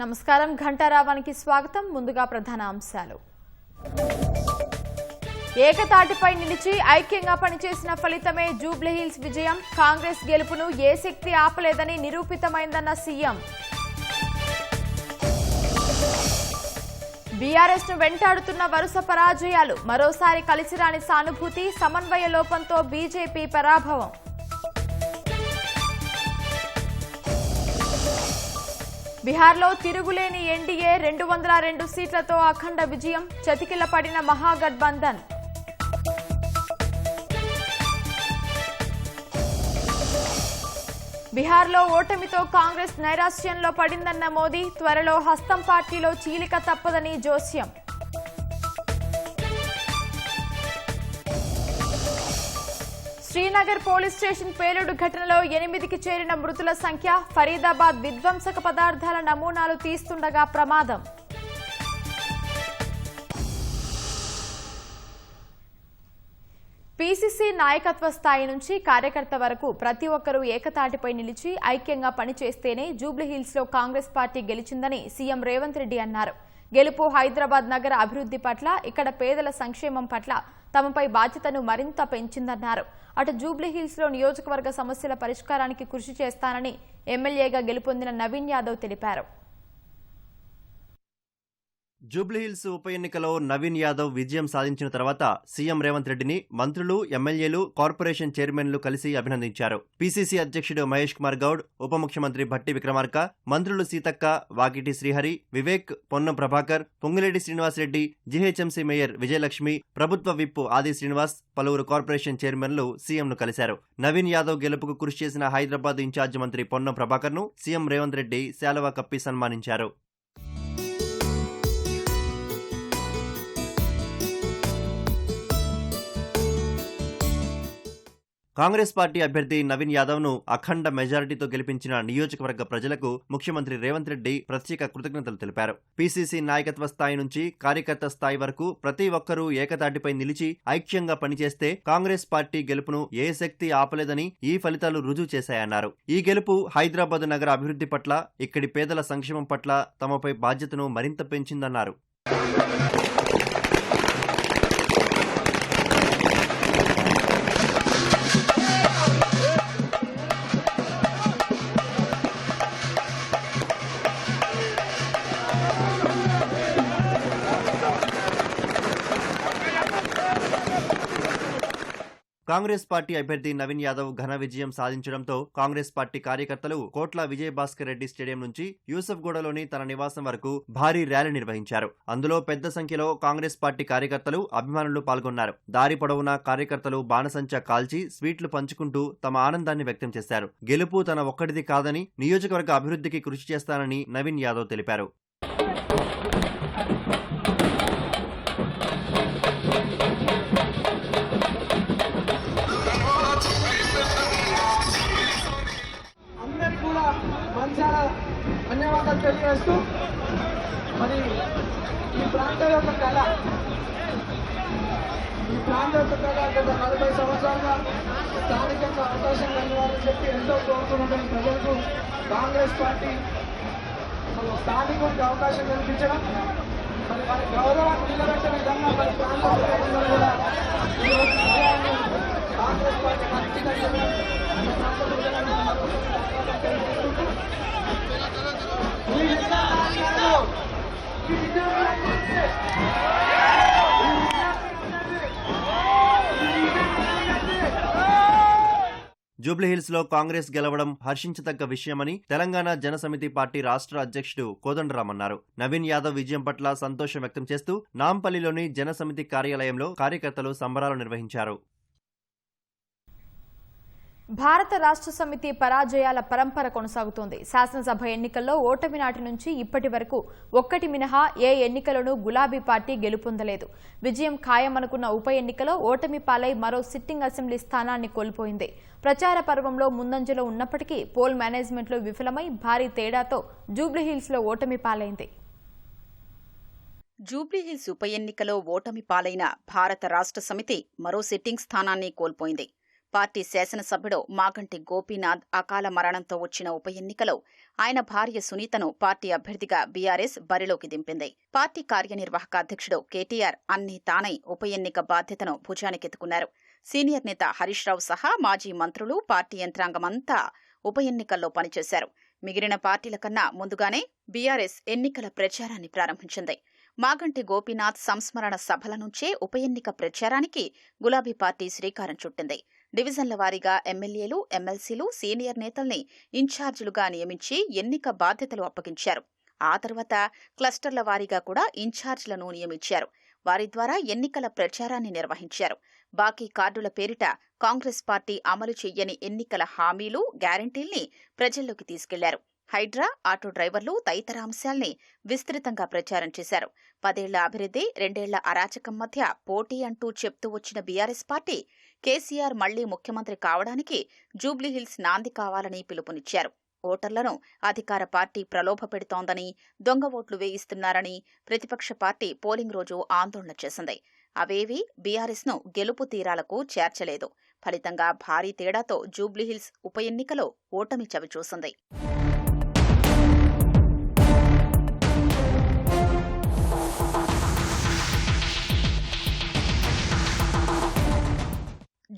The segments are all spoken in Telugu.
నమస్కారం ఘంటారావానికి స్వాగతం. ముందుగా ప్రధాన అంశాలు. ఏకతాటిపై నిలిచి ఐక్యంగా పనిచేసిన ఫలితమే జూబ్లీహిల్స్ విజయం. కాంగ్రెస్ గెలుపును ఏ శక్తి ఆపలేదని నిరూపితమైందన్న సీఎం. బీఆర్ఎస్ ను వెంటాడుతున్న వరుస పరాజయాలు. మరోసారి కలిసిరాని సానుభూతి, సమన్వయ లోపంతో బీజేపీ పరాభవం. బిహార్లో తిరుగులేని ఎన్డీఏ 202 సీట్లతో అఖండ విజయం. చతికిల పడిన మహాగఠబంధన్. బిహార్లో ఓటమితో కాంగ్రెస్ నైరాశ్యంలో పడిందన్న మోదీ. త్వరలో హస్తం పార్టీలో చీలిక తప్పదని జోస్యం. శ్రీనగర్ పోలీస్ స్టేషన్ పేలుడు ఘటనలో 8కి చేరిన మృతుల సంఖ్య. ఫరీదాబాద్ విధ్వంసక పదార్థాల నమూనాలు తీస్తుండగా ప్రమాదం. పీసీసీ నాయకత్వ స్థాయి నుంచి కార్యకర్త వరకు ప్రతి ఒక్కరూ ఏకతాటిపై నిలిచి ఐక్యంగా పనిచేస్తేనే జూబ్లీహిల్స్లో కాంగ్రెస్ పార్టీ గెలిచిందని సీఎం రేవంత్ రెడ్డి అన్నారు. గెలుపు హైదరాబాద్ నగర అభివృద్ధి పట్ల, ఇక్కడ పేదల సంక్షేమం పట్ల తమపై బాధ్యతను మరింత పెంచిందన్నారు. అటు జూబ్లీహిల్స్లో నియోజకవర్గ సమస్యల పరిష్కారానికి కృషి చేస్తానని ఎమ్మెల్యేగా గెలుపొందిన నవీన్ యాదవ్ తెలిపారు. జూబ్లీహిల్స్ ఉప ఎన్నికలో నవీన్ యాదవ్ విజయం సాధించిన తర్వాత సీఎం రేవంత్ రెడ్డిని మంత్రులు, ఎమ్మెల్యేలు, కార్పొరేషన్ చైర్మన్లు కలిసి అభినందించారు. పీసీసీ అధ్యక్షుడు మహేష్ కుమార్ గౌడ్, ఉప ముఖ్యమంత్రి భట్టి విక్రమార్క, మంత్రులు సీతక్క, వాకిటి శ్రీహరి, వివేక్, పొన్నం ప్రభాకర్, పొంగులేటి శ్రీనివాసరెడ్డి, జీహెచ్ఎంసీ మేయర్ విజయలక్ష్మి, ప్రభుత్వ విప్ ఆది శ్రీనివాస్, పలువురు కార్పొరేషన్ చైర్మన్లు సీఎంను కలిశారు. నవీన్ యాదవ్ గెలుపుకు కృషి చేసిన హైదరాబాద్ ఇన్ఛార్జ్ మంత్రి పొన్నం ప్రభాకర్ను సీఎం రేవంత్ రెడ్డి శాలువా కప్పి సన్మానించారు. కాంగ్రెస్ పార్టీ అభ్యర్థి నవీన్ యాదవ్ ను అఖండ మెజారిటీతో గెలిపించిన నియోజకవర్గ ప్రజలకు ముఖ్యమంత్రి రేవంత్ రెడ్డి ప్రత్యేక కృతజ్ఞతలు తెలిపారు. పీసీసీ నాయకత్వ స్థాయి నుంచి కార్యకర్త స్థాయి వరకు ప్రతి ఒక్కరూ ఏకతాటిపై నిలిచి ఐక్యంగా పనిచేస్తే కాంగ్రెస్ పార్టీ గెలుపును ఏ శక్తి ఆపలేదని ఈ ఫలితాలు రుజువు చేశాయన్నారు. ఈ గెలుపు హైదరాబాద్ నగర అభివృద్ధి పట్ల, ఇక్కడి పేదల సంక్షేమం పట్ల తమపై బాధ్యతను మరింత పెంచిందన్నారు. కాంగ్రెస్ పార్టీ అభ్యర్థి నవీన్ యాదవ్ ఘన విజయం సాధించడంతో కాంగ్రెస్ పార్టీ కార్యకర్తలు కోట్ల విజయభాస్కర్ రెడ్డి స్టేడియం నుంచి యూసఫ్గూడలోని తన నివాసం వరకు భారీ ర్యాలీ నిర్వహించారు. అందులో పెద్ద సంఖ్యలో కాంగ్రెస్ పార్టీ కార్యకర్తలు, అభిమానులు పాల్గొన్నారు. దారి పొడవునా కార్యకర్తలు బాణసంచా కాల్చి స్వీట్లు పంచుకుంటూ తమ ఆనందాన్ని వ్యక్తం చేశారు. గెలుపు తన ఒక్కడిది కాదని, నియోజకవర్గ అభివృద్ధికి కృషి చేస్తానని నవీన్ యాదవ్ తెలిపారు. ధన్యవాదాలు తెలియజేస్తూ, మరి ఈ ప్రాంతం యొక్క కళ గత 40 సంవత్సరాలుగా స్థానికంగా అవకాశం కలిగాలని చెప్పి ఎంతో కోరుకున్నటువంటి ప్రజలకు కాంగ్రెస్ పార్టీ స్థానికులకు అవకాశం కల్పించడం, మరి వారి గౌరవాన్ని నిలబెట్టే విధంగా మరి ప్రాంతంలో కూడా కాంగ్రెస్ పార్టీ ఖచ్చితంగా జూబ్లీహిల్స్ లో కాంగ్రెస్ గెలవడం హర్షించదగ్గ విషయమని తెలంగాణ జనసమితి పార్టీ రాష్ట్ర అధ్యక్షుడు కోదండరాం అన్నారు. నవీన్ యాదవ్ విజయం పట్ల సంతోషం వ్యక్తం చేస్తూ నాంపల్లిలోని జనసమితి కార్యాలయంలో కార్యకర్తలు సంబరాలు నిర్వహించారు. భారత రాష్ట్ర సమితి పరాజయాల పరంపర కొనసాగుతోంది. శాసనసభ ఎన్నికల్లో ఓటమి నాటి నుంచి ఇప్పటి వరకు ఒక్కటి మినహా ఏ ఎన్నికలను గులాబీ పార్టీ గెలుపొందలేదు. విజయం ఖాయమనుకున్న ఉప ఎన్నికలో ఓటమి పాలై మరో సిట్టింగ్ అసెంబ్లీ స్థానాన్ని కోల్పోయింది. ప్రచార పర్వంలో ముందంజలో ఉన్నప్పటికీ పోల్ మేనేజ్మెంట్లో విఫలమై భారీ తేడాతో జూబ్లీహిల్స్లో ఓటమి పాలైంది. జూబ్లీహిల్స్ ఉప ఎన్నికలో ఓటమి పాలైన భారత రాష్ట్ర సమితి మరో సిట్టింగ్ స్థానాన్ని కోల్పోయింది. పార్టీ శాసనసభ్యుడు మాగంటి గోపీనాథ్ అకాల మరణంతో వచ్చిన ఉప ఎన్నికలో ఆయన భార్య సునీతను పార్టీ అభ్యర్థిగా బీఆర్ఎస్ బరిలోకి దింపింది. పార్టీ కార్యనిర్వాహక అధ్యక్షుడు కేటీఆర్ అన్ని తానై ఉప ఎన్నిక బాధ్యతను భుజానికెత్తుకున్నారు. సీనియర్ నేత హరీష్ రావు సహా మాజీ మంత్రులు, పార్టీ యంత్రాంగమంతా ఉప ఎన్నికల్లో పనిచేశారు. మిగిలిన పార్టీల కన్నా ముందుగానే బీఆర్ఎస్ ఎన్నికల ప్రచారాన్ని ప్రారంభించింది. మాగంటి గోపీనాథ్ సంస్మరణ సభల నుంచే ఉప ఎన్నిక ప్రచారానికి గులాబీ పార్టీ శ్రీకారం చుట్టింది. డివిజన్ల వారీగా ఎమ్మెల్యేలు, ఎమ్మెల్సీలు, సీనియర్ నేతల్ని ఇన్ఛార్జీలుగా నియమించి ఎన్నిక బాధ్యతలు అప్పగించారు. ఆ తర్వాత క్లస్టర్ల వారీగా కూడా ఇన్ఛార్జీలను నియమించారు. వారి ద్వారా ఎన్నికల ప్రచారాన్ని నిర్వహించారు. బాకీ కార్డుల పేరిట కాంగ్రెస్ పార్టీ అమలు చెయ్యని ఎన్నికల హామీలు, గ్యారంటీల్ని ప్రజల్లోకి తీసుకెళ్లారు. హైడ్రా, ఆటో డ్రైవర్లు తదితర అంశాల్ని విస్తృతంగా ప్రచారం చేశారు. 10 ఏళ్ల అభివృద్ధి, 2 ఏళ్ల అరాచకం మధ్య పోటీ అంటూ చెప్తూ వచ్చిన బీఆర్ఎస్ పార్టీ కేసీఆర్ మళ్లీ ముఖ్యమంత్రి కావడానికి జూబ్లీహిల్స్ నాంది కావాలని పిలుపునిచ్చారు. ఓటర్లను అధికార పార్టీ ప్రలోభ పెడుతోందని, దొంగ ఓట్లు వేయిస్తున్నారని ప్రతిపక్ష పార్టీ పోలింగ్ రోజు ఆందోళన చేసింది. అవేవీ బీఆర్ఎస్ను గెలుపు తీరాలకు చేర్చలేదు. ఫలితంగా భారీ తేడాతో జూబ్లీహిల్స్ ఉప ఎన్నికలో ఓటమి చవిచూసింది.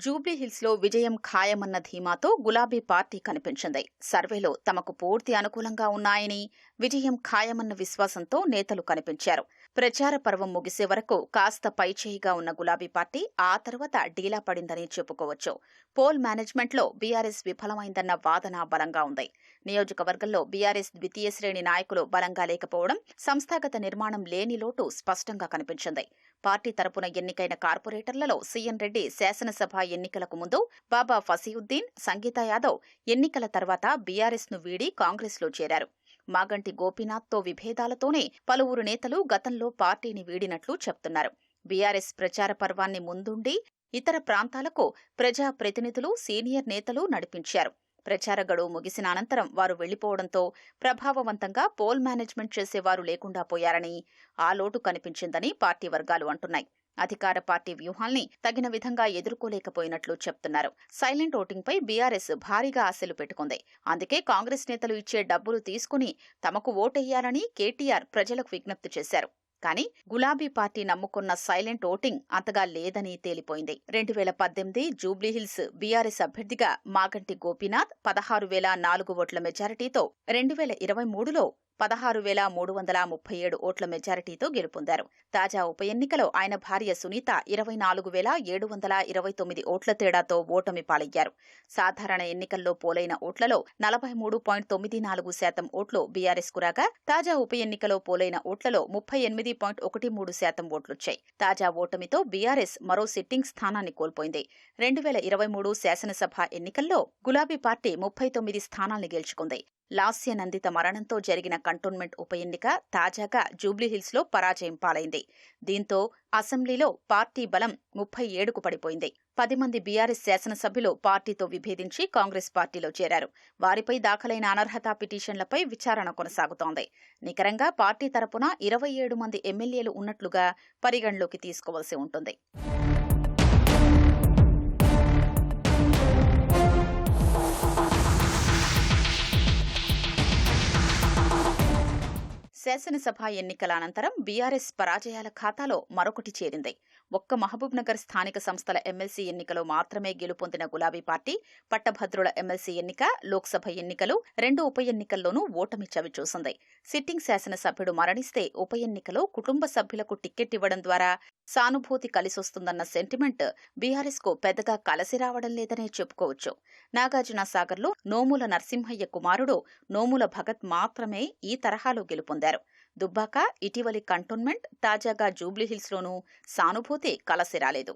జూబ్లీహిల్స్లో విజయం ఖాయమన్న ధీమాతో గులాబీ పార్టీ కనిపించింది. సర్వేలో తమకు పూర్తి అనుకూలంగా ఉన్నాయని, విజయం ఖాయమన్న విశ్వాసంతో నేతలు కనిపించారు. ప్రచార పర్వం ముగిసే వరకు కాస్త పైచేయిగా ఉన్న గులాబీ పార్టీ ఆ తర్వాత డీలా పడిందని చెప్పుకోవచ్చు. పోల్ మేనేజ్మెంట్లో బీఆర్ఎస్ విఫలమైందన్న వాదన బలంగా ఉంది. నియోజకవర్గంలో బీఆర్ఎస్ ద్వితీయ శ్రేణి నాయకులు బలంగా లేకపోవడం, సంస్థాగత నిర్మాణం లేని లోటు స్పష్టంగా కనిపించింది. పార్టీ తరపున ఎన్నికైన కార్పొరేటర్లలో సీఎం రెడ్డి శాసనసభ ఎన్నికలకు ముందు, బాబా ఫసీయుద్దీన్, సంగీతా యాదవ్ ఎన్నికల తర్వాత బీఆర్ఎస్ను వీడి కాంగ్రెస్లో చేరారు. మాగంటి గోపీనాథ్తో విభేదాలతోనే పలువురు నేతలు గతంలో పార్టీని వీడినట్లు చెప్తున్నారు. బీఆర్ఎస్ ప్రచార పర్వాన్ని ముందుండి ఇతర ప్రాంతాలకు ప్రజా ప్రతినిధులు, సీనియర్ నేతలు నడిపించారు. ప్రచార గడువు ముగిసిన అనంతరం వారు వెళ్లిపోవడంతో ప్రభావవంతంగా పోల్ మేనేజ్మెంట్ చేసేవారు లేకుండా పోయారని, ఆ లోటు కనిపించిందని పార్టీ వర్గాలు అంటున్నాయి. అధికార పార్టీ వ్యూహాల్ని తగిన విధంగా ఎదుర్కోలేకపోయినట్లు చెప్తున్నారు. సైలెంట్ ఓటింగ్పై బీఆర్ఎస్ భారీగా ఆశలు పెట్టుకుంది. అందుకే కాంగ్రెస్ నేతలు ఇచ్చే డబ్బులు తీసుకుని తమకు ఓటెయ్యాలని కేటీఆర్ ప్రజలకు విజ్ఞప్తి చేశారు. కానీ గులాబీ పార్టీ నమ్ముకున్న సైలెంట్ ఓటింగ్ అంతగా లేదని తేలిపోయింది. 2018 జూబ్లీహిల్స్ బీఆర్ఎస్ అభ్యర్థిగా మాగంటి గోపీనాథ్ 16,004 ఓట్ల మెజారిటీతో, 2023లో 16,337 ఓట్ల మెజారిటీతో గెలుపొందారు. తాజా ఉప ఎన్నికలో ఆయన భార్య సునీత 24,729 ఓట్ల తేడాతో ఓటమి పాలయ్యారు. సాధారణ ఎన్నికల్లో పోలైన ఓట్లలో 43.94% ఓట్లు బీఆర్ఎస్ కు రాగా, తాజా ఉప ఎన్నికలో పోలైన ఓట్లలో 38.13% ఓట్లొచ్చాయి. తాజా ఓటమితో బీఆర్ఎస్ మరో సిట్టింగ్ స్థానాన్ని కోల్పోయింది. 2023 శాసనసభ ఎన్నికల్లో గులాబీ పార్టీ 39 స్థానాల్ని గెలుచుకుంది. లాస్యనందిత మరణంతో జరిగిన కంటోన్మెంట్ ఉప ఎన్నిక తాజాగా జూబ్లీహిల్స్లో పరాజయం పాలైంది. దీంతో అసెంబ్లీలో పార్టీ బలం 37కు పడిపోయింది. 10 మంది బీఆర్ఎస్ శాసనసభ్యులు పార్టీతో విభేదించి కాంగ్రెస్ పార్టీలో చేరారు. వారిపై దాఖలైన అనర్హత పిటిషన్లపై విచారణ కొనసాగుతోంది. నికరంగా పార్టీ తరపున 27 మంది ఎమ్మెల్యేలు ఉన్నట్లుగా పరిగణలోకి తీసుకోవాల్సి ఉంటుంది. శాసనసభ ఎన్నికల అనంతరం బీఆర్ఎస్ పరాజయాల ఖాతాలో మరొకటి చేరింది. ఒక్క మహబూబ్నగర్ స్థానిక సంస్థల ఎమ్మెల్సీ ఎన్నికలో మాత్రమే గెలుపొందిన గులాబీ పార్టీ పట్టభద్రుల ఎమ్మెల్సీ ఎన్నిక, లోక్సభ ఎన్నికలు 2 ఉప ఎన్నికల్లోనూ ఓటమి చవిచూసింది. సిట్టింగ్ శాసనసభ్యుడు మరణిస్తే ఉప ఎన్నికలో కుటుంబ సభ్యులకు టిక్కెట్ ఇవ్వడం ద్వారా సానుభూతి కలిసొస్తుందన్న సెంటిమెంట్ బీఆర్ఎస్ కు పెద్దగా కలిసి రావడం లేదనే చెప్పుకోవచ్చు. నాగార్జునసాగర్లో నోముల నరసింహయ్య కుమారుడు నోముల భగత్ మాత్రమే ఈ తరహాలో గెలుపొందారు. దుబ్బాక, ఇటీవలి కంటోన్మెంట్, తాజాగా జూబ్లీహిల్స్లోనూ సానుభూతి కలసి రాలేదు.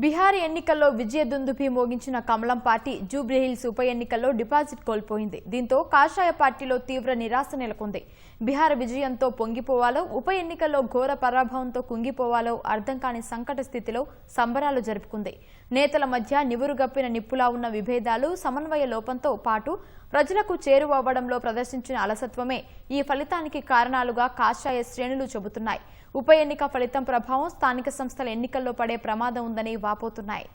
బీహార్ ఎన్నికల్లో విజయ దుందుభి మోగించిన కమలం పార్టీ జూబ్లీహిల్స్ ఉప ఎన్నికల్లో డిపాజిట్ కోల్పోయింది. దీంతో కాషాయ పార్టీలో తీవ్ర నిరాశ నెలకొంది. బీహార్ విజయంతో పొంగిపోవాలో, ఉప ఎన్నికల్లో ఘోర పరాభవంతో కుంగిపోవాలో అర్థం కాని సంకట స్థితిలో సంబరాలు జరుపుకుంది. నేతల మధ్య నివురుగప్పిన నిప్పులా ఉన్న విభేదాలు, సమన్వయ లోపంతో పాటు ప్రజలకు చేరువవ్వడంలో ప్రదర్శించిన అలసత్వమే ఈ ఫలితానికి కారణాలుగా కాషాయ శ్రేణులు చెబుతున్నాయి. ఉప ఎన్నిక ఫలితం ప్రభావం స్థానిక సంస్థల ఎన్నికల్లో పడే ప్రమాదం ఉందని వాపోతున్నాయి.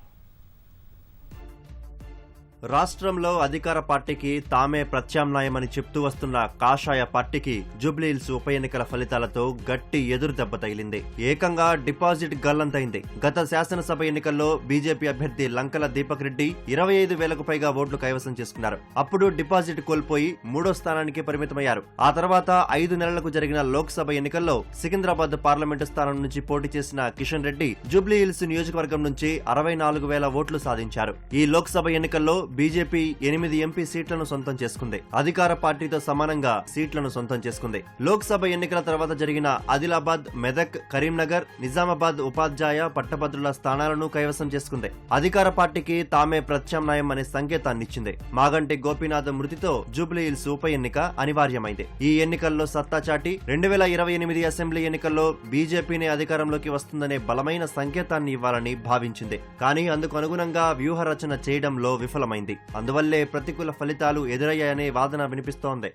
రాష్ట్రంలో అధికార పార్టీకి తామే ప్రత్యామ్నాయమని చెప్తూ వస్తున్న కాషాయ పార్టీకి జూబ్లీహిల్స్ ఉప ఎన్నికల ఫలితాలతో గట్టి ఎదురు దెబ్బ తగిలింది. ఏకంగా డిపాజిట్ గల్లంతైంది. గత శాసనసభ ఎన్నికల్లో బీజేపీ అభ్యర్థి లంకల దీపక్ రెడ్డి 25,000కు పైగా ఓట్లు కైవసం చేసుకున్నారు. అప్పుడు డిపాజిట్ కోల్పోయి 3వ స్థానానికి పరిమితమయ్యారు. ఆ తర్వాత 5 నెలలకు జరిగిన లోక్సభ ఎన్నికల్లో సికింద్రాబాద్ పార్లమెంటు స్థానం నుంచి పోటీ చేసిన కిషన్ రెడ్డి జూబ్లీహిల్స్ నియోజకవర్గం నుంచి 64,000 ఓట్లు సాధించారు. ఈ లోక్సభ ఎన్నికల్లో బీజేపీ 8 ఎంపీ సీట్లను సొంతం చేసుకుంది. అధికార పార్టీతో సమానంగా సీట్లను సొంతం చేసుకుంది. లోక్సభ ఎన్నికల తర్వాత జరిగిన ఆదిలాబాద్, మెదక్, కరీంనగర్, నిజామాబాద్ ఉపాధ్యాయ, పట్టభద్రుల స్థానాలను కైవసం చేసుకుంది. అధికార పార్టీకి తామే ప్రత్యామ్నాయం అనే సంకేతాన్నిచ్చింది. మాగంటి గోపీనాథ్ మృతితో జూబ్లీహిల్స్ ఉప ఎన్నిక అనివార్యమైంది. ఈ ఎన్నికల్లో సత్తా చాటి 2028 అసెంబ్లీ ఎన్నికల్లో బీజేపీనే అధికారంలోకి వస్తుందనే బలమైన సంకేతాన్ని ఇవ్వాలని భావించింది. కానీ అందుకు అనుగుణంగా వ్యూహ రచన చేయడంలో విఫలమైంది. అందువల్లే ప్రతికూల ఫలితాలు ఎదురయ్యాయనే వాదన వినిపిస్తోంది.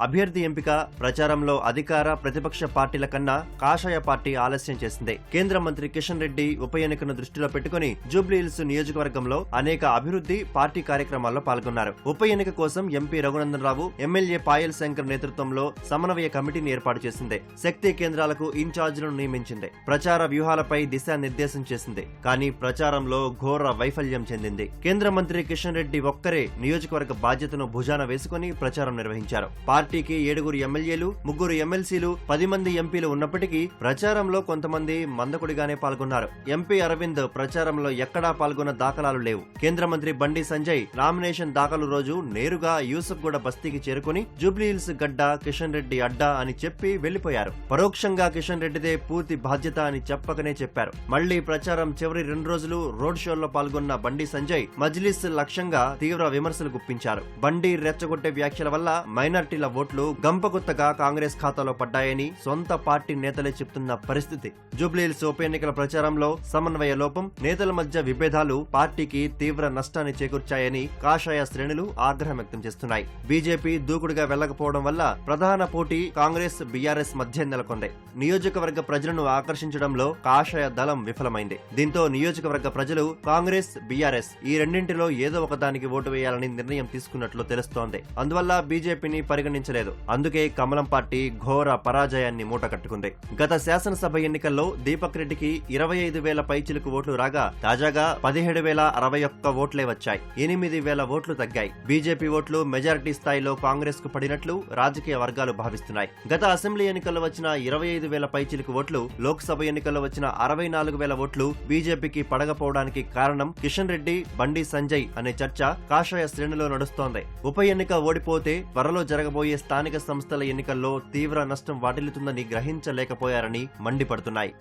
అభ్యర్థి ఎంపిక ప్రచారంలో అధికార ప్రతిపక్ష పార్టీల కన్నా కాషాయ పార్టీ ఆలస్యం చేసింది. కేంద్ర మంత్రి కిషన్ రెడ్డి ఉప ఎన్నికను దృష్టిలో పెట్టుకుని జూబ్లీహిల్స్ నియోజకవర్గంలో అనేక అభివృద్ధి పార్టీ కార్యక్రమాల్లో పాల్గొన్నారు. ఉప ఎన్నిక కోసం ఎంపీ రఘునందన్ రావు, ఎమ్మెల్యే పాయల్ శంకర్ నేతృత్వంలో సమన్వయ కమిటీని ఏర్పాటు చేసింది. శక్తి కేంద్రాలకు ఇన్ఛార్జీలను నియమించింది. ప్రచార వ్యూహాలపై దిశానిర్దేశం చేసింది. కానీ ప్రచారంలో ఘోర వైఫల్యం చెందింది. కేంద్ర మంత్రి కిషన్ రెడ్డి ఒక్కరే నియోజకవర్గ బాధ్యతను భుజాన వేసుకుని ప్రచారం నిర్వహించారు. పార్టీకి 7 ఎమ్మెల్యేలు, 3 ఎమ్మెల్సీలు, 10 మంది ఎంపీలు ఉన్నప్పటికీ ప్రచారంలో కొంతమంది మందకుడిగానే పాల్గొన్నారు. ఎంపీ అరవింద్ ప్రచారంలో ఎక్కడా పాల్గొన్న దాఖలాలు లేవు. కేంద్ర మంత్రి బండి సంజయ్ నామినేషన్ దాఖలు రోజు నేరుగా యూసుఫ్గూడ బస్తీకి చేరుకుని జూబ్లీహిల్స్ గడ్డ, కిషన్ రెడ్డి అడ్డా అని చెప్పి వెళ్లిపోయారు. పరోక్షంగా కిషన్ రెడ్డిదే పూర్తి బాధ్యత అని చెప్పకనే చెప్పారు. మళ్లీ ప్రచారం చివరి 2 రోజులు రోడ్ షోల్లో పాల్గొన్న బండి సంజయ్ మజ్లిస్ లక్ష్యంగా తీవ్ర విమర్శలు గుప్పించారు. బండి రెచ్చగొట్టే వ్యాఖ్యల వల్ల మైనార్టీల ఓట్లు గంపగుత్తగా కాంగ్రెస్ ఖాతాలో పడ్డాయని సొంత పార్టీ నేతలే చెప్తున్న పరిస్థితి. జూబ్లీహిల్స్ ఉప ఎన్నికల ప్రచారంలో సమన్వయ లోపం, నేతల మధ్య విభేదాలు పార్టీకి తీవ్ర నష్టాన్ని చేకూర్చాయని కాషాయ శ్రేణులు ఆగ్రహం వ్యక్తం చేస్తున్నాయి. బీజేపీ దూకుడుగా వెళ్లకపోవడం వల్ల ప్రధాన పోటీ కాంగ్రెస్, బీఆర్ఎస్ మధ్య నెలకొంది. నియోజకవర్గ ప్రజలను ఆకర్షించడంలో కాషాయ దళం విఫలమైంది. దీంతో నియోజకవర్గ ప్రజలు కాంగ్రెస్, బీఆర్ఎస్ ఈ రెండింటిలో ఏదో ఒకదానికి ఓటు వేయాలని నిర్ణయం తీసుకున్నట్లు తెలుస్తోంది. అందువల్ల బీజేపీని పరిగణించలేదు. అందుకే కమలం పార్టీ ఘోర పరాజయాన్ని మూటకట్టుకుంది. గత శాసనసభ ఎన్నికల్లో దీపక్ రెడ్డికి 25,000 పైచిలుకు ఓట్లు రాగా తాజాగా 17,061 ఓట్లే వచ్చాయి. 8,000 ఓట్లు తగ్గాయి. బీజేపీ ఓట్లు మెజారిటీ స్థాయిలో కాంగ్రెస్ కు పడినట్లు రాజకీయ వర్గాలు భావిస్తున్నాయి. గత అసెంబ్లీ ఎన్నికల్లో వచ్చిన 25,000 పైచిలుకు ఓట్లు, లోక్సభ ఎన్నికల్లో వచ్చిన 64,000 ఓట్లు బీజేపీకి పడకపోవడానికి కారణం కిషన్ రెడ్డి, బండి సంజయ్ అనే చర్చ కాషాయ శ్రేణిలో నడుస్తోంది. ఉప ఎన్నిక ఓడిపోతే త్వరలో జరగబోయే స్థానిక సంస్థల ఎన్నికల్లో తీవ్ర నష్టం వాటిల్లుతుందని గ్రహించలేకపోయారని మండిపడుతున్నాయి.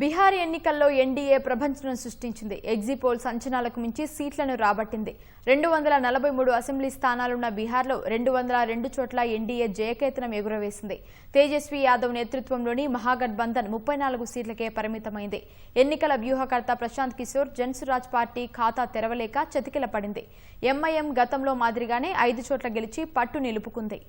బీహార్ ఎన్నికల్లో ఎన్డీఏ ప్రభంజనం సృష్టించింది. ఎగ్జిట్ పోల్స్ అంచనాలకు మించి సీట్లను రాబట్టింది. 243 అసెంబ్లీ స్థానాలున్న బీహార్లో 202 చోట్ల ఎన్డీఏ జయకేతనం ఎగురవేసింది. తేజస్వి యాదవ్ నేతృత్వంలోని మహాగఠబంధన్ 34 సీట్లకే పరిమితమైంది. ఎన్నికల వ్యూహకర్త ప్రశాంత్ కిశోర్ జన్సురాజ్ పార్టీ ఖాతా తెరవలేక చతికిల పడింది. ఎంఐఎం గతంలో మాదిరిగానే 5 చోట్ల గెలిచి పట్టు నిలుపుకుంది.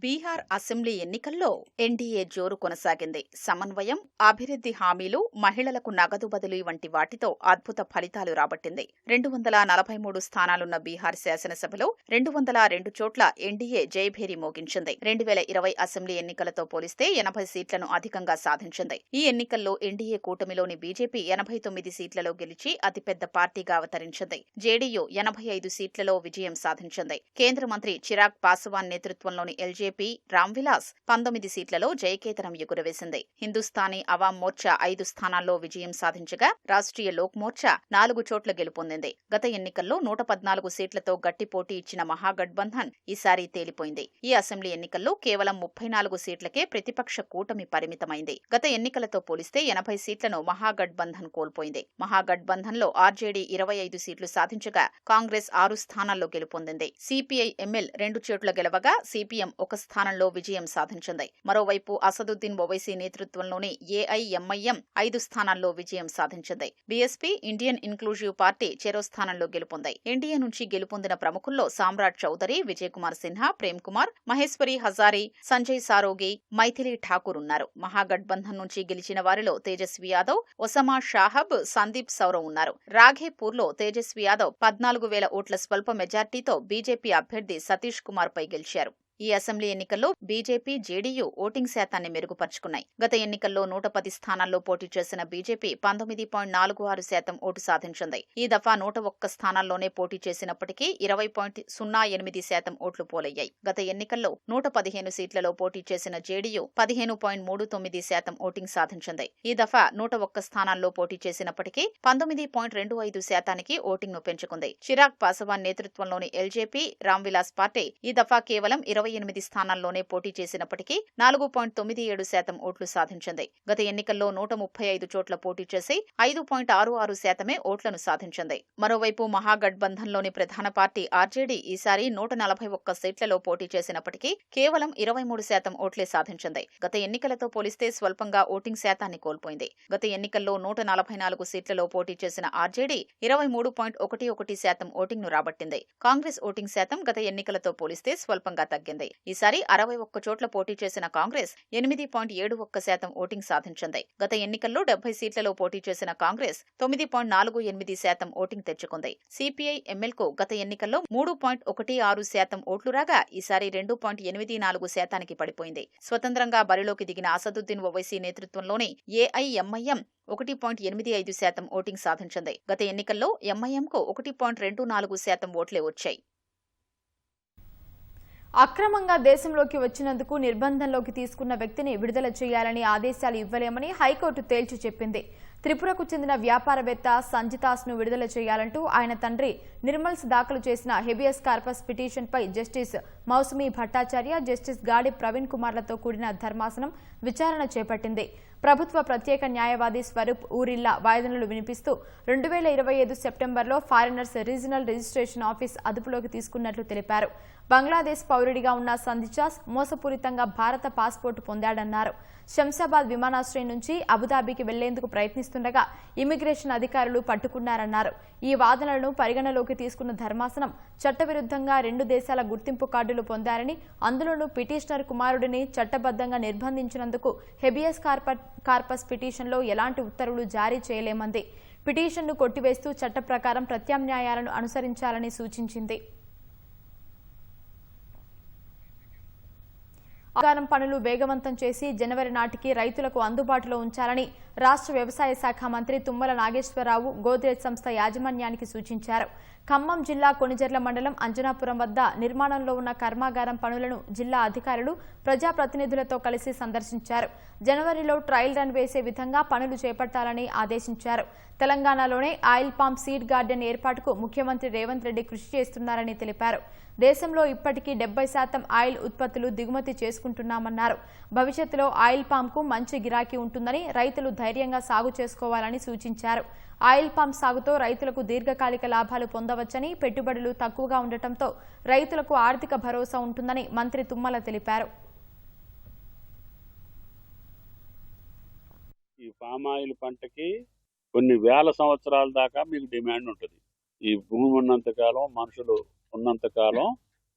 బీహార్ అసెంబ్లీ ఎన్నికల్లో ఎన్డీఏ జోరు కొనసాగింది. సమన్వయం, అభివృద్ధి హామీలు, మహిళలకు నగదు బదిలీ వంటి వాటితో అద్భుత ఫలితాలు రాబట్టింది. 243 స్థానాలున్న బీహార్ శాసనసభలో 202 చోట్ల ఎన్డీఏ జయభేరి మోగించింది. 2020 అసెంబ్లీ ఎన్నికలతో పోలిస్తే 80 సీట్లను అధికంగా సాధించింది. ఈ ఎన్నికల్లో ఎన్డీఏ కూటమిలోని బీజేపీ 89 సీట్లలో గెలిచి అతిపెద్ద పార్టీగా అవతరించింది. జేడీయూ 85 సీట్లలో విజయం సాధించింది. కేంద్ర మంత్రి చిరాగ్ పాస్వాన్ నేతృత్వంలోని ఎల్జే బీజేపీ రామ్విలాస్ 19 సీట్లలో జయకేతనం ఎగురవేసింది. హిందుస్థానీ అవాం మోర్చా 5 స్థానాల్లో విజయం సాధించగా రాష్ట్రీయ లోక్ మోర్చా 4 చోట్ల గెలుపొందింది. గత ఎన్నికల్లో 114 సీట్లతో గట్టి పోటీ ఇచ్చిన మహాగఠబంధన్ ఈసారి తేలిపోయింది. ఈ అసెంబ్లీ ఎన్నికల్లో కేవలం 34 సీట్లకే ప్రతిపక్ష కూటమి పరిమితమైంది. గత ఎన్నికలతో పోలిస్తే 80 సీట్లను మహాగఠబంధన్ కోల్పోయింది. మహాగఠబంధన్లో ఆర్జేడీ 25 సీట్లు సాధించగా కాంగ్రెస్ 6 స్థానాల్లో గెలుపొందింది. సిపిఐ ఎంఎల్ 2 చోట్ల గెలవగా సిపిఎం 1 స్థానంలో విజయం సాధించింది. మరోవైపు అసదుద్దీన్ ఓవైసీ నేతృత్వంలోని ఏఐఎంఐఎం 5 స్థానాల్లో విజయం సాధించింది. బీఎస్పీ ఇండియన్ ఇన్క్లూజివ్ పార్టీ చెరో స్థానంలో గెలుపొందాయి. ఎన్డీఏ నుంచి గెలుపొందిన ప్రముఖుల్లో సామ్రాట్ చౌదరి, విజయ్ కుమార్ సిన్హా, ప్రేమ్ కుమార్, మహేశ్వరి హజారీ, సంజయ్ సారోగి, మైథిలి ఠాకూర్ ఉన్నారు. మహాగఠబంధన్ నుంచి గెలిచిన వారిలో తేజస్వి యాదవ్, ఒసమా షాహబ్, సందీప్ సౌరవ్ ఉన్నారు. రాఘేపూర్లో తేజస్వి యాదవ్ 14,000 ఓట్ల స్వల్ప మెజార్టీతో బీజేపీ అభ్యర్థి సతీష్ కుమార్ పై గెలిచారు. ఈ అసెంబ్లీ ఎన్నికల్లో బీజేపీ, జేడీయూ ఓటింగ్ శాతాన్ని మెరుగుపరుచుకున్నాయి. గత ఎన్నికల్లో 110 స్థానాల్లో పోటీ చేసిన బీజేపీ 19.46% ఓటు సాధించింది. ఈ దఫా 101 స్థానాల్లోనే పోటీ చేసినప్పటికీ 20.08% ఓట్లు పోలయ్యాయి. గత ఎన్నికల్లో 115 సీట్లలో పోటీ చేసిన జేడీయూ 15.39% ఓటింగ్ సాధించింది. ఈ దఫా 101 స్థానాల్లో పోటీ చేసినప్పటికీ 19.25% ఓటింగ్ ను పెంచుకుంది. చిరాగ్ పాసవాన్ నేతృత్వంలోని ఎల్జేపీ, రామ్విలాస్ పార్టీ ఈ దఫా కేవలం 28 స్థానాల్లోనే పోటీ చేసినప్పటికీ 4.97% ఓట్లు సాధించింది. గత ఎన్నికల్లో 135 చోట్ల పోటీ చేసి 5.66% ఓట్లను సాధించింది. మరోవైపు మహాగఠబంధన్లోని ప్రధాన పార్టీ ఆర్జేడీ ఈసారి 141 సీట్లలో పోటీ చేసినప్పటికీ కేవలం 23% ఓట్లే సాధించింది. గత ఎన్నికలతో పోలిస్తే స్వల్పంగా ఓటింగ్ శాతాన్ని కోల్పోయింది. గత ఎన్నికల్లో 144 సీట్లలో పోటీ చేసిన ఆర్జేడీ 23.11% ఓటింగ్ ను రాబట్టింది. కాంగ్రెస్ ఓటింగ్ శాతం గత ఎన్నికలతో పోలిస్తే స్వల్పంగా తగ్గింది. ఈసారి 61 చోట్ల పోటీ చేసిన కాంగ్రెస్ 8.71% ఓటింగ్ సాధించింది. గత ఎన్నికల్లో 70 సీట్లలో పోటీ చేసిన కాంగ్రెస్ 9.48% ఓటింగ్ తెచ్చుకుంది. సిపిఐ ఎంఎల్కు గత ఎన్నికల్లో 3.16% ఓట్లు రాగా ఈసారి 2.84% పడిపోయింది. స్వతంత్రంగా బరిలోకి దిగిన అసదుద్దీన్ ఓవైసీ నేతృత్వంలోని ఏఐఎంఐఎం 1.85% ఓటింగ్ సాధించింది. గత ఎన్నికల్లో ఎంఐఎంకు 1.24% ఓట్లే వచ్చాయి. అక్రమంగా దేశంలోకి వచ్చినందుకు నిర్బంధంలోకి తీసుకున్న వ్యక్తిని విడుదల చేయాలని ఆదేశాలు ఇవ్వలేమని హైకోర్టు తేల్చి చెప్పింది. త్రిపురకు చెందిన వ్యాపారవేత్త సంజితాస్ను విడుదల చేయాలంటూ ఆయన తండ్రి నిర్మల్స్ దాఖలు చేసిన హెబియస్ కార్పస్ పిటిషన్పై జస్టిస్ మౌసుమి భట్టాచార్య, జస్టిస్ గాడి ప్రవీణ్ కుమార్లతో కూడిన ధర్మాసనం విచారణ చేపట్టింది. ప్రభుత్వ ప్రత్యేక న్యాయవాది స్వరూప్ ఊరిల్లా వాదనలు వినిపిస్తూ 2025 సెప్టెంబర్లో ఫారినర్స్ రీజనల్ రిజిస్ట్రేషన్ ఆఫీస్ అదుపులోకి తీసుకున్నట్లు తెలిపారు. బంగ్లాదేశ్ పౌరుడిగా ఉన్న సంజిచాస్ మోసపూరితంగా భారత పాస్పోర్టు పొందాడన్నారు. శంషాబాద్ విమానాశ్రయం నుంచి అబుదాబికి వెళ్లేందుకు ప్రయత్నిస్తుండగా ఇమిగ్రేషన్ అధికారులు పట్టుకున్నారన్నారు. ఈ వాదనలను పరిగణలోకి తీసుకున్న ధర్మాసనం చట్టవిరుద్ధంగా 2 దేశాల గుర్తింపు కార్డులు పొందారని, అందులోనూ పిటిషనర్ కుమారుడిని చట్టబద్ధంగా నిర్బంధించినందుకు హెబియస్ కార్పస్ పిటిషన్లో ఎలాంటి ఉత్తర్వులు జారీ చేయలేమంది. పిటిషన్ను కొట్టివేస్తూ చట్ట ప్రకారం ప్రత్యామ్నాయాలను అనుసరించాలని సూచించింది. ఆగారం పనులు వేగవంతం చేసి జనవరి నాటికి రైతులకు అందుబాటులో ఉంచాలని రాష్ట్ర వ్యవసాయ శాఖ మంత్రి తుమ్మల నాగేశ్వరరావు గోద్రేజ్ సంస్థ యాజమాన్యానికి సూచించారు. ఖమ్మం జిల్లా కొణిజర్ల మండలం అంజనాపురం వద్ద నిర్మాణంలో ఉన్న కర్మాగారం పనులను జిల్లా అధికారులు ప్రజాప్రతినిధులతో కలిసి సందర్శించారు. జనవరిలో ట్రయల్ రన్ వేసే విధంగా పనులు చేపట్టాలని ఆదేశించారు. తెలంగాణలోనే ఆయిల్ పామ్ సీడ్ గార్డెన్ ఏర్పాటుకు ముఖ్యమంత్రి రేవంత్ రెడ్డి కృషి చేస్తున్నారని తెలిపారు. దేశంలో ఇప్పటికీ 70% ఆయిల్ ఉత్పత్తులు దిగుమతి చేసుకుంటున్నామన్నారు. భవిష్యత్తులో ఆయిల్ పామ్కు మంచి గిరాకీ ఉంటుందని, రైతులు ధైర్యంగా సాగు చేసుకోవాలని సూచించారు. ఆయిల్ పామ్ సాగుతో రైతులకు దీర్ఘకాలిక లాభాలు పొందవచ్చని, పెట్టుబడులు తక్కువగా ఉండటంతో రైతులకు ఆర్థిక భరోసా ఉంటుందని మంత్రి తుమ్మల తెలిపారు. ఈ పామ్ ఆయిల్ పంటకి కొన్ని వేల సంవత్సరాల దాకా మీకు డిమాండ్ ఉంటుంది. ఈ భూమి ఉన్నంతకాలం, మనుషులు ఉన్నంతకాలం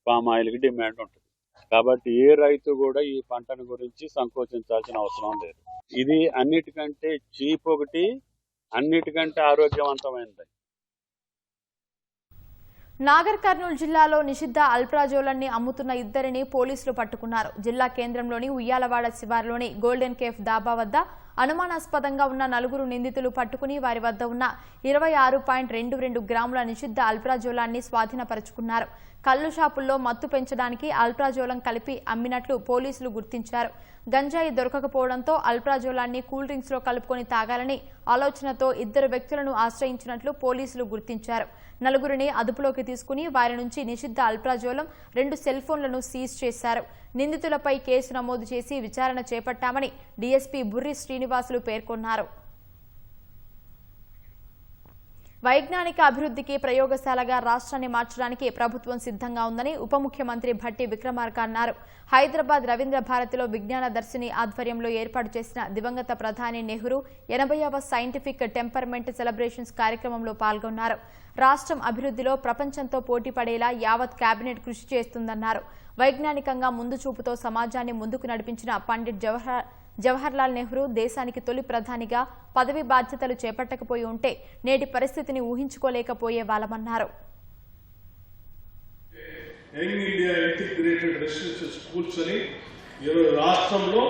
పామ్ ఆయిల్కి డిమాండ్ ఉంటుంది. కాబట్టి ఏ రైతు కూడా ఈ పంటను గురించి సంకోచించాల్సిన అవసరం లేదు. ఇది అన్నిటికంటే చీప్ ఒకటి, అన్నిటికంటే ఆరోగ్యవంతమైనది. నాగర్ కర్నూలు జిల్లాలో నిషిద్ధ అల్ప్రాజోలాన్ని అమ్ముతున్న 2 పోలీసులు పట్టుకున్నారు. జిల్లా కేంద్రంలోని ఉయ్యాలవాడ శివారులోని గోల్డెన్ కేఫ్ దాబా వద్ద అనుమానాస్పదంగా ఉన్న 4 నిందితులు పట్టుకుని వారి వద్ద ఉన్న 26.22 గ్రాముల నిషిద్ధ అల్ప్రాజోలాన్ని స్వాధీనపరుచుకున్నారు. కల్లు షాపుల్లో మత్తు పెంచడానికి అల్ప్రాజోలం కలిపి అమ్మినట్లు పోలీసులు గుర్తించారు. గంజాయి దొరకకపోవడంతో అల్ప్రాజోలాన్ని కూల్ డ్రింక్స్ లో కలుపుకొని తాగాలని ఆలోచనతో 2 వ్యక్తులను ఆశ్రయించినట్లు పోలీసులు గుర్తించారు. 4 అదుపులోకి తీసుకుని వారి నుంచి నిషిద్ధ అల్ప్రాజోలం 2 సెల్ ఫోన్లను సీజ్ చేశారు. నిందితులపై కేసు నమోదు చేసి విచారణ చేపట్టామని డీఎస్పీ బుర్రి శ్రీనివాసులు పేర్కొన్నారు. వైజ్ఞానిక అభివృద్ధికి ప్రయోగశాలగా రాష్ట్రాన్ని మార్చడానికి ప్రభుత్వం సిద్ధంగా ఉందని ఉప ముఖ్యమంత్రి భట్టి విక్రమార్క అన్నారు. హైదరాబాద్ రవీంద్ర భారతిలో విజ్ఞాన దర్శిని ఆధ్వర్యంలో ఏర్పాటు చేసిన దివంగత ప్రధాని నెహ్రూ 80వ సైంటిఫిక్ టెంపర్మెంట్ సెలబ్రేషన్స్ కార్యక్రమంలో పాల్గొన్నారు. రాష్ట్రం అభివృద్ధిలో ప్రపంచంతో పోటీ పడేలా యావత్ కేబినెట్ కృషి చేస్తుందన్నారు. వైజ్ఞానికంగా ముందు చూపుతో సమాజాన్ని ముందుకు నడిపించిన పండిట్ జవహర్లాల్ నెహ్రూ దేశానికి తొలి ప్రధానిగా పదవి బాధ్యతలు చేపట్టకపోయి ఉంటే నేటి పరిస్థితిని ఊహించుకోలేకపోయే వాళ్ళమన్నారు. Young India integrated residential schools అని ఈరోజు రాష్ట్రంలో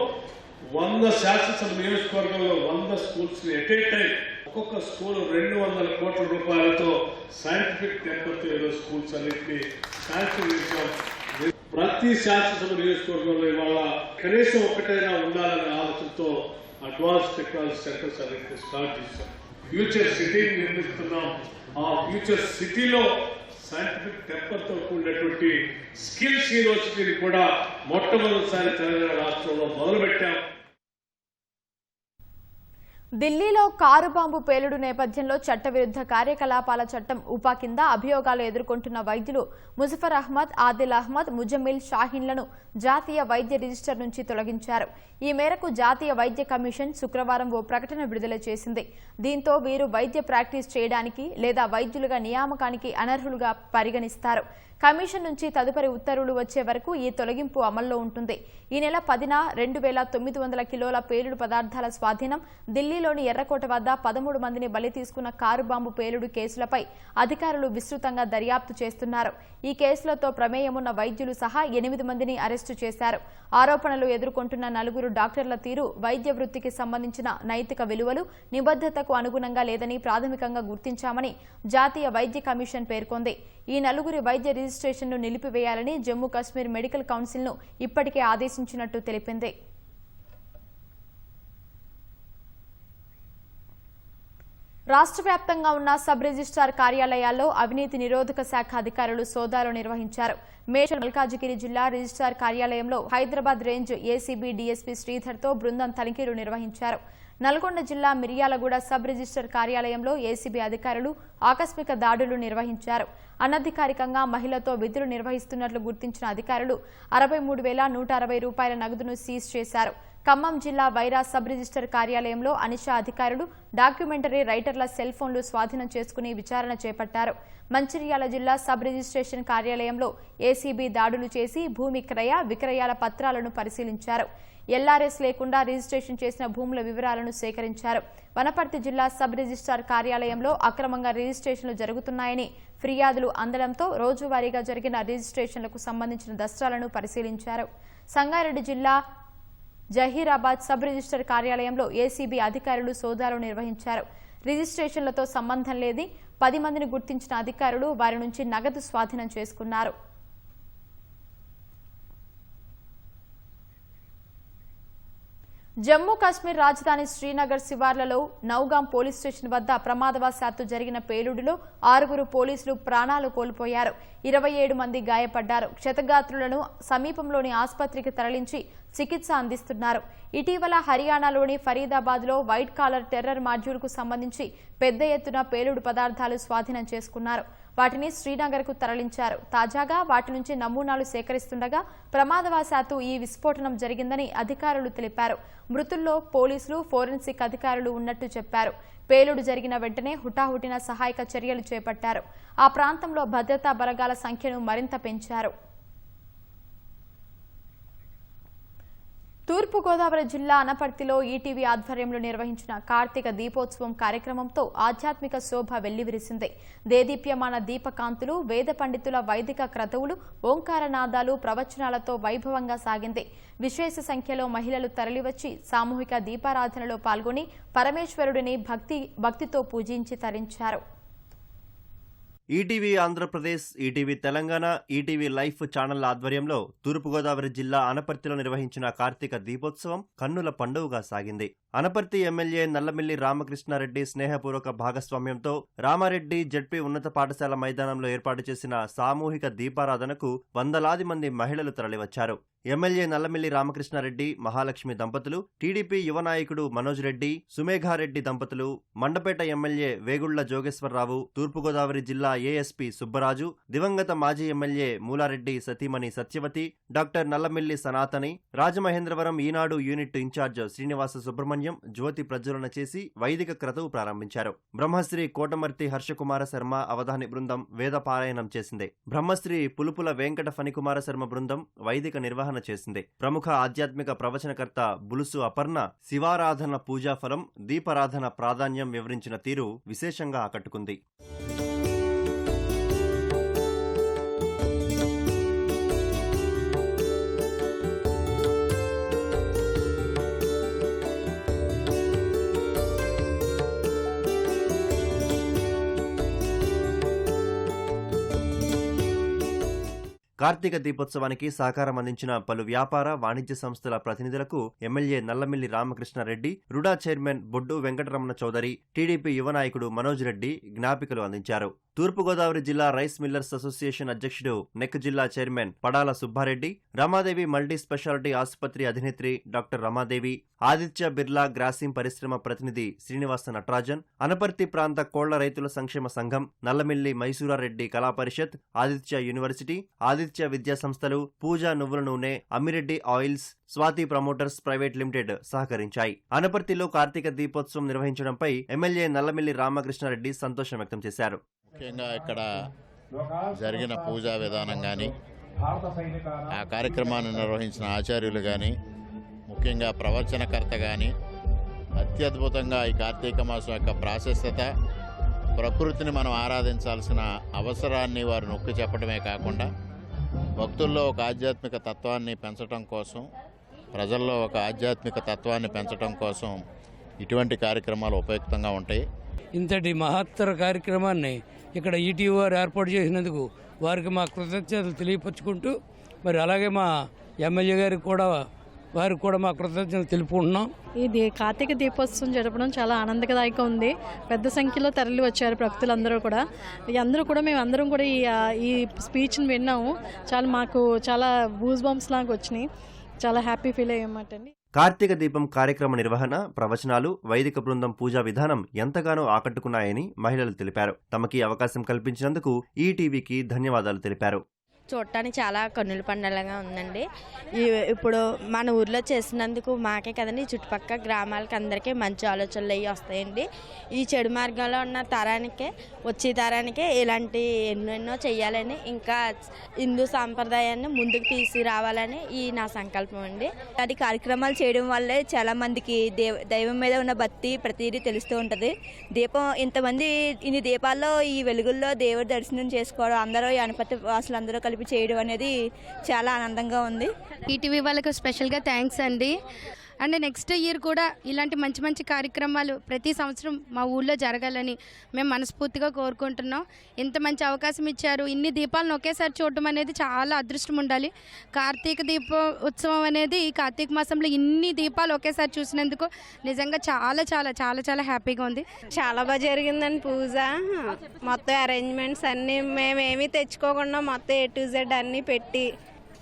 100 శాసనసభ నియోజకవర్గంలో 100 స్కూల్స్ ని ఎట్ ఏ టైం ఒక్కొక్క స్కూల్ 200 కోట్ల రూపాయలతో సైంటిఫిక్ టెంపర్ స్కూల్స్ అన్నింటినీ శాంక్షన్ చేశాం. ప్రతి శాసనసభ నియోజకవర్గంలో ఇవాళ కనీసం ఒకటైనా ఉండాలనే ఆలోచనతో అడ్వాన్స్ టెక్నాలజీ సెంటర్స్ అన్నింటినీ స్టార్ట్ చేశాం. ఫ్యూచర్ సిటీని నిర్మిస్తున్నాం. ఆ ఫ్యూచర్ సిటీలో సైంటిఫిక్ టెంపర్ తో కూడినటువంటి స్కిల్స్ యూనివర్సిటీని కూడా మొట్టమొదటిసారి తెలంగాణ రాష్ట్రంలో మొదలుపెట్టాం. ఢిల్లీలో కారు బాంబు పేలుడు నేపథ్యంలో చట్టవిరుద్ధ కార్యకలాపాల చట్టం ఉపా కింద అభియోగాలు ఎదుర్కొంటున్న వైద్యులు ముజఫర్ అహ్మద్, ఆదిల్ అహ్మద్, ముజమ్మిల్ షాహీన్లను జాతీయ వైద్య రిజిస్టర్ నుంచి తొలగించారు. ఈ మేరకు జాతీయ వైద్య కమిషన్ శుక్రవారం ఓ ప్రకటన విడుదల చేసింది. దీంతో వీరు వైద్య ప్రాక్టీస్ చేయడానికి లేదా వైద్యులుగా నియామకానికి అనర్హులుగా పరిగణిస్తారు. కమిషన్ నుంచి తదుపరి ఉత్తర్వులు వచ్చే వరకు ఈ తొలగింపు అమల్లో ఉంటుంది. ఈ నెల 10న 2900 కిలోల పేలుడు పదార్థాల స్వాధీనం, ఢిల్లీలోని ఎర్రకోట వద్ద 13 మందిని బలి తీసుకున్న కారు బాంబు పేలుడు కేసులపై అధికారులు విస్తృతంగా దర్యాప్తు చేస్తున్నారు. ఈ కేసులతో ప్రమేయమున్న వైద్యులు సహా 8 మందిని అరెస్టు చేశారు. ఆరోపణలు ఎదుర్కొంటున్న 4 డాక్టర్ల తీరు వైద్య వృత్తికి సంబంధించిన నైతిక విలువలు, నిబద్ధతకు అనుగుణంగా లేదని ప్రాథమికంగా గుర్తించామని జాతీయ వైద్య కమిషన్ పేర్కొంది. ఈ 4 వైద్య రిజిస్ట్రేషన్ను నిలిపివేయాలని జమ్మూ కశ్మీర్ మెడికల్ కౌన్సిల్ను ఇప్పటికే ఆదేశించినట్టు తెలిపింది. రాష్ట్ర వ్యాప్తంగా ఉన్న సబ్ రిజిస్ట్రార్ కార్యాలయాల్లో అవినీతి నిరోధక శాఖ అధికారులు సోదాలు నిర్వహించారు. మేడ్చల్ మల్కాజిగిరి జిల్లా రిజిస్ట్రార్ కార్యాలయంలో హైదరాబాద్ రేంజ్ ఏసీబీ డీఎస్పీ శ్రీధర్తో బృందం తనిఖీలు నిర్వహించారు. నల్గొండ జిల్లా మిర్యాలగూడ సబ్ రిజిస్టర్ కార్యాలయంలో ఏసీబీ అధికారులు ఆకస్మిక దాడులు నిర్వహించారు. అనధికారికంగా మహిళతో విధులు నిర్వహిస్తున్నట్లు గుర్తించిన అధికారులు 63,160 రూపాయల నగదును సీజ్ చేశారు. ఖమ్మం జిల్లా వైరా సబ్ రిజిస్టర్ కార్యాలయంలో అనిషా అధికారులు డాక్యుమెంటరీ రైటర్ల సెల్ ఫోన్లు స్వాధీనం చేసుకుని విచారణ చేపట్టారు. మంచిర్యాల జిల్లా సబ్ రిజిస్ట్రేషన్ కార్యాలయంలో ఏసీబీ దాడులు చేసి భూమి క్రయ విక్రయాల పత్రాలను పరిశీలించారు. ఎల్ఆర్ఎస్ లేకుండా రిజిస్ట్రేషన్ చేసిన భూముల వివరాలను సేకరించారు. వనపర్తి జిల్లా సబ్ రిజిస్ట్రార్ కార్యాలయంలో అక్రమంగా రిజిస్ట్రేషన్లు జరుగుతున్నాయని ఫిర్యాదులు అందడంతో రోజువారీగా జరిగిన రిజిస్ట్రేషన్లకు సంబంధించిన దస్త్రాలను పరిశీలించారు. సంగారెడ్డి జిల్లా జహీరాబాద్ సబ్ రిజిస్టర్ కార్యాలయంలో ఏసీబీ అధికారులు సోదాలు నిర్వహించారు. రిజిస్ట్రేషన్లతో సంబంధం లేని 10 మందిని గుర్తించిన అధికారులు వారి నుంచి నగదు స్వాధీనం చేసుకున్నారు. జమ్మూ కాశ్మీర్ రాజధాని శ్రీనగర్ శివార్లలో నౌగాం పోలీస్ స్టేషన్ వద్ద ప్రమాదవశాత్తు జరిగిన పేలుడులో 6 పోలీసులు ప్రాణాలు కోల్పోయారు. 27 మంది గాయపడ్డారు. క్షతగాత్రులను సమీపంలోని ఆసుపత్రికి తరలించి చికిత్స అందిస్తున్నారు. ఇటీవల హర్యానాలోని ఫరీదాబాద్లో వైట్ కాలర్ టెర్రర్ మాడ్యూల్కు సంబంధించి పెద్ద ఎత్తున పేలుడు పదార్థాలు స్వాధీనం చేసుకున్నారు. వాటిని శ్రీనగర్కు తరలించారు. తాజాగా వాటి నుంచి నమూనాలు సేకరిస్తుండగా ప్రమాదవశాత్తు ఈ విస్ఫోటనం జరిగిందని అధికారులు తెలిపారు. మృతుల్లో పోలీసులు, ఫోరెన్సిక్ అధికారులు ఉన్నట్టు చెప్పారు. పేలుడు జరిగిన వెంటనే హుటాహుటిన సహాయక చర్యలు చేపట్టారు. ఆ ప్రాంతంలో భద్రతా బలగాల సంఖ్యను మరింత పెంచారు. తూర్పుగోదావరి జిల్లా అనపర్తిలో ఈటీవీ ఆధ్వర్యంలో నిర్వహించిన కార్తీక దీపోత్సవం కార్యక్రమంతో ఆధ్యాత్మిక శోభ వెల్లివిరిసింది. దేదీప్యమాన దీపకాంతులు, వేద పండితుల వైదిక క్రతువులు, ఓంకారనాదాలు, ప్రవచనాలతో వైభవంగా సాగింది. విశేష సంఖ్యలో మహిళలు తరలివచ్చి సామూహిక దీపారాధనలో పాల్గొని పరమేశ్వరుడిని భక్తితో పూజించి తరించారు. ETV Andhra Pradesh, ETV Telangana, ETV life ఛానళ్ల ఆధ్వర్యంలో తూర్పుగోదావరి జిల్లా అనపర్తిలో నిర్వహించిన కార్తీక దీపోత్సవం కన్నుల పండుగగా సాగింది. అనపర్తి ఎమ్మెల్యే నల్లమిల్లి రామకృష్ణారెడ్డి స్నేహపూర్వక భాగస్వామ్యంతో రామారెడ్డి జడ్పీ ఉన్నత పాఠశాల మైదానంలో ఏర్పాటు చేసిన సామూహిక దీపారాధనకు వందలాది మంది మహిళలు తరలివచ్చారు. ఎమ్మెల్యే నల్లమిల్లి రామకృష్ణారెడ్డి, మహాలక్ష్మి దంపతులు, టీడీపీ యువ నాయకుడు మనోజ్ రెడ్డి, సుమేఘారెడ్డి దంపతులు, మండపేట ఎమ్మెల్యే వేగుళ్ల జోగేశ్వరరావు, తూర్పుగోదావరి జిల్లా ఏఎస్పీ సుబ్బరాజు, దివంగత మాజీ ఎమ్మెల్యే మూలారెడ్డి సతీమణి సత్యవతి, డాక్టర్ నల్లమిల్లి సనాతని, రాజమహేంద్రవరం ఈనాడు యూనిట్ ఇన్ఛార్జ్ శ్రీనివాస సుబ్రహ్మణ్యం జ్యోతి ప్రజ్వలన చేసి వైదిక క్రతువు ప్రారంభించారు. బ్రహ్మశ్రీ కోటమర్తి హర్షకుమార శర్మ అవధాని బృందం వేద పారాయణం చేసింది. బ్రహ్మశ్రీ పులుపుల వెంకట ఫణికుమార శర్మ బృందం వైదిక నిర్వహణ చేసింది. ప్రముఖ ఆధ్యాత్మిక ప్రవచనకర్త బులుసు అపర్ణ శివారాధన పూజా ఫలం, దీపారాధన ప్రాధాన్యం వివరించిన తీరు విశేషంగా ఆకట్టుకుంది. కార్తీక దీపోత్సవానికి సహకారం అందించిన పలు వ్యాపార, వాణిజ్య సంస్థల ప్రతినిధులకు MLA Nallamilli Ramakrishna Reddy, RUDA chairman Boddu Venkataramana Chowdary, TDP యువ నాయకుడు మనోజ్ రెడ్డి జ్ఞాపికలు అందించారు. తూర్పుగోదావరి జిల్లా రైస్ మిల్లర్స్ అసోసియేషన్ అధ్యక్షుడు, నెక్ జిల్లా chairman Padala Subba Reddy, Ramadevi multi speciality ఆసుపత్రి అధినేత్రి డాక్టర్ రమాదేవి, ఆదిత్య బిర్లా గ్రాసిం పరిశ్రమ ప్రతినిధి శ్రీనివాస నటరాజన్, అనపర్తి ప్రాంత కోళ్ల రైతుల సంక్షేమ సంఘం, నల్లమిల్లి మైసూరారెడ్డి కళా పరిషత్, ఆదిత్య యూనివర్సిటీ, ఆదిత్య విద్యా సంస్థలు, పూజా నువ్వుల నూనె, Ammireddy oils, Swathi promoters private limited సహకరించాయి. అనపర్తిలో కార్తీక దీపోత్సవం నిర్వహించడంపై ఎమ్మెల్యే నల్లమిల్లి రామకృష్ణారెడ్డి సంతోషం వ్యక్తం చేశారు. ముఖ్యంగా ఇక్కడ జరిగిన పూజా విధానం కానీ, ఆ కార్యక్రమాన్ని నిర్వహించిన ఆచార్యులు కానీ, ముఖ్యంగా ప్రవచనకర్త కానీ అత్యద్భుతంగా ఈ కార్తీక మాసం యొక్క ప్రాశస్త్యత, ప్రకృతిని మనం ఆరాధించాల్సిన అవసరాన్ని వారు నొక్కి చెప్పడమే కాకుండా భక్తుల్లో ఒక ఆధ్యాత్మిక తత్వాన్ని పెంచడం కోసం, ప్రజల్లో ఒక ఆధ్యాత్మిక తత్వాన్ని పెంచడం కోసం ఇటువంటి కార్యక్రమాలు ఉపయుక్తంగా ఉంటాయి. ఇంతటి మహత్తర కార్యక్రమాన్ని ఇక్కడ ఈటీవీ వారు ఏర్పాటు చేసినందుకు వారికి మా కృతజ్ఞతలు తెలియపరుచుకుంటూ, మరి అలాగే మా ఎమ్మెల్యే గారికి కూడా మా కృతజ్ఞతలు తెలుపుకుంటున్నాం. ఇది కార్తీక దీపోత్సవం జరపడం చాలా ఆనందదాయకంగా ఉంది. పెద్ద సంఖ్యలో తరలి వచ్చారు భక్తులందరూ కూడా. మేమందరం కూడా ఈ స్పీచ్ని విన్నాము. మాకు చాలా బూస్ బంప్స్ లాగా వచ్చినాయి. చాలా హ్యాపీ ఫీల్ అయ్యామంటండి. కార్తీక దీపం కార్యక్రమ నిర్వహణ, ప్రవచనాలు, వైదిక బృందం పూజా విధానం ఎంతగానో ఆకట్టుకున్నాయని మహిళలు తెలిపారు. తమకి అవకాశం కల్పించినందుకు ఈటీవీకి ధన్యవాదాలు తెలిపారు. చూడటానికి చాలా కన్నుల పండగగా ఉందండి. ఇప్పుడు మన ఊర్లో చేసినందుకు మాకే కదండి, చుట్టుపక్కల గ్రామాలకి అందరికీ మంచి ఆలోచనలు అవి వస్తాయండి. ఈ చెడు మార్గంలో ఉన్న తరానికే, వచ్చే తరానికే ఇలాంటి ఎన్నెన్నో చెయ్యాలని, ఇంకా హిందూ సాంప్రదాయాన్ని ముందుకు తీసుకురావాలని నా సంకల్పం అండి. ఇలాంటి కార్యక్రమాలు చేయడం వల్లే చాలా మందికి దైవం మీద ఉన్న భక్తి ప్రతిదీ తెలుస్తూ ఉంటుంది. దీపం ఇంతమంది ఇన్ని దీపాల్లో ఈ వెలుగుల్లో దేవుడి దర్శనం చేసుకోవడం, అందరూ ఈ అనపర్తి వాసులందరూ కలిపి చేయడం అనేది చాలా ఆనందంగా ఉంది. ఈటీవీ వాళ్ళకు స్పెషల్గా థ్యాంక్స్ అండి. అండ్ నెక్స్ట్ ఇయర్ కూడా ఇలాంటి మంచి మంచి కార్యక్రమాలు ప్రతి సంవత్సరం మా ఊళ్ళో జరగాలని మేము మనస్ఫూర్తిగా కోరుకుంటున్నాం. ఇంత మంచి అవకాశం ఇచ్చారు. ఇన్ని దీపాలను ఒకేసారి చూడటం అనేది చాలా అదృష్టం ఉండాలి. కార్తీక దీపోత్సవం అనేది ఈ కార్తీక మాసంలో ఇన్ని దీపాలు ఒకేసారి చూసినందుకు నిజంగా చాలా చాలా చాలా చాలా హ్యాపీగా ఉంది. చాలా బాగా జరిగిందండి పూజ. మొత్తం అరేంజ్మెంట్స్ అన్నీ మేమేమీ తెచ్చుకోకుండా మొత్తం A to Z అన్నీ పెట్టి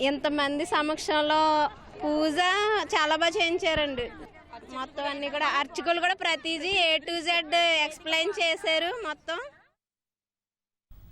ఇంతమంది సమక్షంలో పూజ చాలా బాగా చేయించారండి. మొత్తం అన్నీ కూడా అర్చకులు కూడా ప్రతిదీ A to Z ఎక్స్ప్లెయిన్ చేశారు. మొత్తం